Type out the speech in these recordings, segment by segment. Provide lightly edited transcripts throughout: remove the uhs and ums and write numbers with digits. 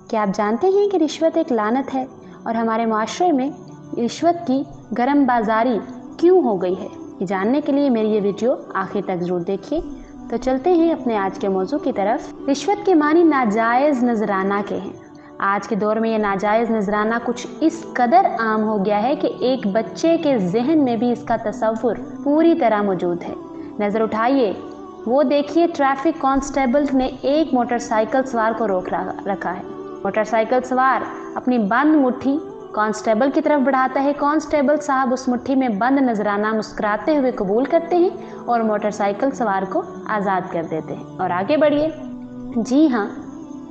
क्या आप जानते हैं कि रिश्वत एक लानत है और हमारे माशरे में रिश्वत की गरम बाजारी क्यों हो गई है? ये जानने के लिए मेरी ये वीडियो आखिर तक जरूर देखिए। तो चलते हैं अपने आज के मौजू की तरफ। रिश्वत के मानी नाजायज़ नजराना के हैं। आज के दौर में ये नाजायज़ नजराना कुछ इस कदर आम हो गया है कि एक बच्चे के जहन में भी इसका तसव्वुर पूरी तरह मौजूद है। नज़र उठाइए, वो देखिए, ट्रैफिक कांस्टेबल ने एक मोटरसाइकिल सवार को रोक रखा है। मोटरसाइकिल सवार अपनी बंद मुट्ठी कांस्टेबल की तरफ बढ़ाता है। कांस्टेबल साहब उस मुट्ठी में बंद नजराना मुस्कुराते हुए कबूल करते हैं और मोटरसाइकिल सवार को आज़ाद कर देते हैं। और आगे बढ़िए। जी हाँ,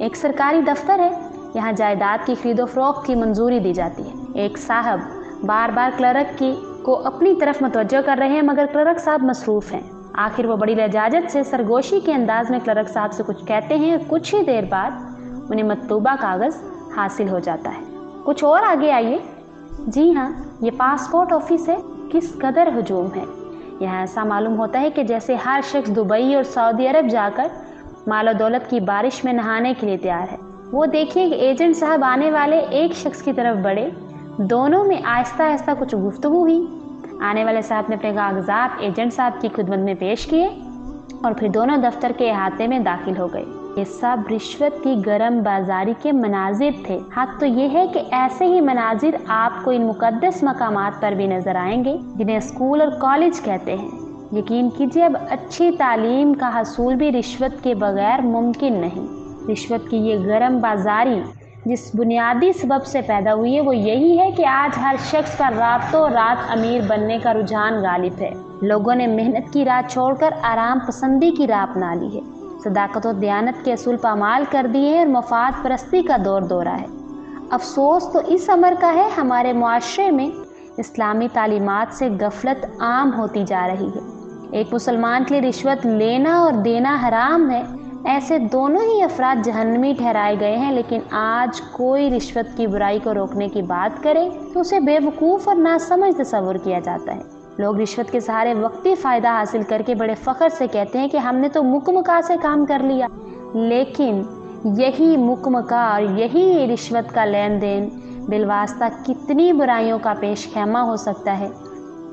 एक सरकारी दफ्तर है। यहाँ जायदाद की खरीदो फरोख्त की मंजूरी दी जाती है। एक साहब बार बार क्लर्क को अपनी तरफ मुतवज्जो कर रहे हैं, मगर क्लर्क साहब मसरूफ़ हैं। आखिर वो बड़ी लजाजत से सरगोशी के अंदाज में क्लर्क साहब से कुछ कहते हैं। कुछ ही देर बाद उन्हें मतलूबा कागज़ हासिल हो जाता है। कुछ और आगे आइए। जी हाँ, ये पासपोर्ट ऑफिस है। किस कदर हजूम है। यहाँ ऐसा मालूम होता है कि जैसे हर शख्स दुबई और सऊदी अरब जाकर मालो दौलत की बारिश में नहाने के लिए तैयार है। वो देखिए कि एजेंट साहब आने वाले एक शख्स की तरफ बढ़े। दोनों में आहिस्ता आहिस्ता कुछ गुफ्तगू हुई। आने वाले साहब ने अपने कागजात एजेंट साहब की खुदमत में पेश किए और फिर दोनों दफ्तर के अहाते में दाखिल हो गए। ये सब रिश्वत की गरम बाजारी के मनाजिर थे। हक तो ये है कि ऐसे ही मनाजिर आपको इन मुकद्दस मकामात पर भी नजर आएंगे जिन्हें स्कूल और कॉलेज कहते हैं। यकीन कीजिए, अब अच्छी तालीम का हसूल भी रिश्वत के बगैर मुमकिन नहीं। रिश्वत की ये गरम बाजारी जिस बुनियादी सबब से पैदा हुई है वो यही है कि आज हर शख्स का रातों रात अमीर बनने का रुझान गालिब है। लोगों ने मेहनत की राह छोड़कर आराम पसंदी की राह अपना ली है। सदाकत और दयानत के असूल पामाल कर दिए हैं और मफाद परस्ती का दौर दौरा है। अफसोस तो इस अमर का है, हमारे मुआशरे में इस्लामी तालीमात से गफलत आम होती जा रही है। एक मुसलमान के लिए रिश्वत लेना और देना हराम है, ऐसे दोनों ही अफराद जहन्नमी ठहराए गए हैं। लेकिन आज कोई रिश्वत की बुराई को रोकने की बात करे तो उसे बेवकूफ़ और नासमझ तस्वुर किया जाता है। लोग रिश्वत के सहारे वक्ती फ़ायदा हासिल करके बड़े फ़ख्र से कहते हैं कि हमने तो मुकमका से काम कर लिया। लेकिन यही मुकमका और यही रिश्वत का लेन देन बिलवास्ता कितनी बुराइयों का पेश खैमा हो सकता है।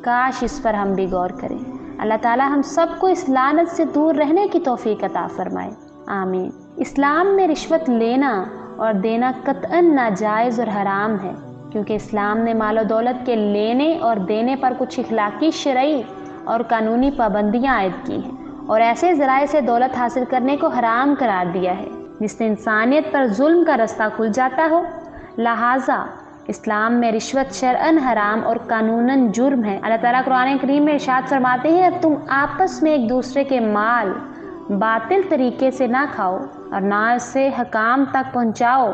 काश इस पर हम भी गौर करें। अल्लाह ताला हम सबको इस लानत से दूर रहने की तौफीक अता फरमाए। आमीन। इस्लाम में रिश्वत लेना और देना कतअन नाजायज़ और हराम है, क्योंकि इस्लाम ने मालो दौलत के लेने और देने पर कुछ इखलाकी शरई और कानूनी पाबंदियाँ आयद की हैं और ऐसे ज़राए से दौलत हासिल करने को हराम करार दिया है जिससे इंसानियत पर जुल्म का रास्ता खुल जाता हो। लिहाजा इस्लाम में रिश्वत शरअन हराम और कानूनन जुर्म है। अल्लाह ताला कुरान करीम में इरशाद फरमाते हैं, तुम आपस में एक दूसरे के माल बातिल तरीके से ना खाओ और ना इसे हकाम तक पहुँचाओ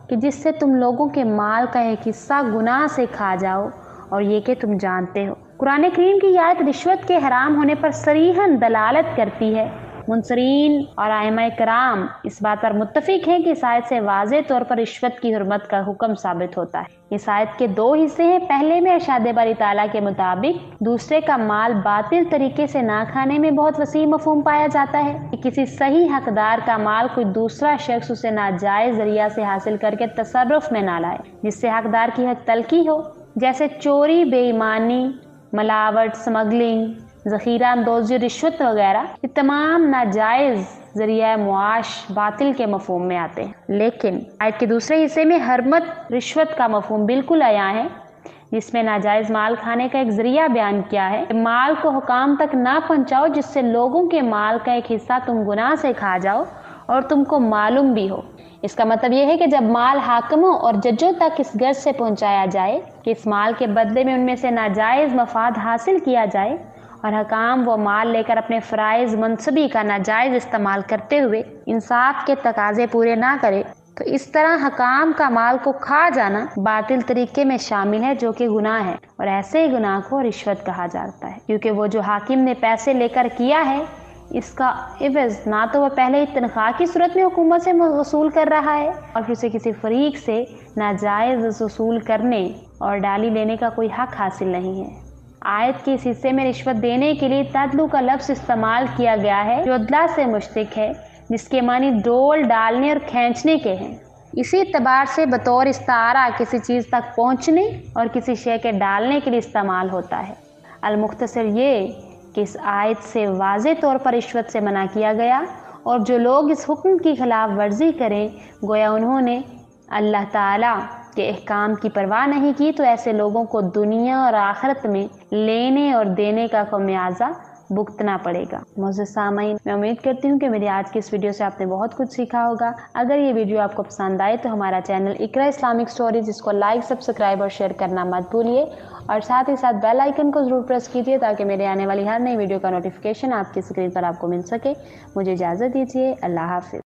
कि जिससे तुम लोगों के माल का एक हिस्सा गुनाह से खा जाओ और ये कि तुम जानते हो। कुरान करीम की आयत रिश्वत के हराम होने पर सरीहन दलालत करती है। मुनसरीन और आइमा कराम इस बात पर मुत्तफिक हैं कि इस आयत से वाज़े तौर पर रिश्वत की हुर्मत का हुक्म साबित होता है। इस आयत के दो हिस्से हैं। पहले में इरशाद बारी ताला के मुताबिक दूसरे का माल बातिल तरीके से ना खाने में बहुत वसी मफहूम पाया जाता है कि किसी सही हकदार का माल कोई दूसरा शख्स उसे नाजायज़ जरिया से हासिल करके तसर्रुफ में ना लाए जिससे हकदार की हक तलकी हो, जैसे चोरी, बेईमानी, मलावट, स्मगलिंग, ज़ख़ीरा अंदोज़ी, रिश्वत वगैरह। ये तमाम नाजायज़ ज़रिया मुआश बातिल के मफहूम में आते हैं। लेकिन आयत के दूसरे हिस्से में हरमत रिश्वत का मफहूम बिल्कुल आया है, जिसमें नाजायज़ माल खाने का एक ज़रिया बयान किया है। माल को हुकाम तक ना पहुँचाओ जिससे लोगों के माल का एक हिस्सा तुम गुनाह से खा जाओ और तुमको मालूम भी हो। इसका मतलब यह है कि जब माल हाकिमों और जजों तक इस गर्ज से पहुँचाया जाए कि इस माल के बदले में उनमें से नाजायज़ मफाद हासिल किया जाए और हकाम वो माल लेकर अपने फ़राइज़ मनसबी का नाजायज़ इस्तेमाल करते हुए इंसाफ के तकाजे पूरे ना करे, तो इस तरह हकाम का माल को खा जाना बातिल तरीके में शामिल है, जो कि गुनाह है। और ऐसे ही गुनाह को रिश्वत कहा जाता है, क्योंकि वो जो हाकिम ने पैसे लेकर किया है इसका इवज़ ना तो वह पहले ही तनख्वाह की सूरत में हुकूमत से वसूल कर रहा है और फिर उसे किसी फरीक से नाजायज़ वसूल करने और डाली लेने का कोई हक हासिल नहीं है। आयत के इस हिस्से में रिश्वत देने के लिए तदलु का लफ्ज़ इस्तेमाल किया गया है जो अदला से मुश्तिक है, जिसके मानी डोल डालने और खींचने के हैं। इसी एतबार से बतौर इस्तारा किसी चीज़ तक पहुँचने और किसी शय के डालने के लिए इस्तेमाल होता है। अल-मुख्तसर ये कि इस आयत से वाज़े तौर पर रिश्वत से मना किया गया, और जो लोग इस हुक्म की खिलाफ वर्जी करें गोया उन्होंने अल्लाह ताला के अहकाम की परवाह नहीं की, तो ऐसे लोगों को दुनिया और आखिरत में लेने और देने का खमियाजा भुगतना पड़ेगा। मोअज़्ज़िज़ सामीन, मैं उम्मीद करती हूँ कि मेरी आज की इस वीडियो से आपने बहुत कुछ सीखा होगा। अगर ये वीडियो आपको पसंद आए तो हमारा चैनल इकरा इस्लामिक स्टोरीज, इसको लाइक, सब्सक्राइब और शेयर करना मत भूलिए, और साथ ही साथ बेल आइकन को ज़रूर प्रेस कीजिए ताकि मेरे आने वाली हर नई वीडियो का नोटिफिकेशन आपकी स्क्रीन पर आपको मिल सके। मुझे इजाज़त दीजिए। अल्लाह हाफ़िज़।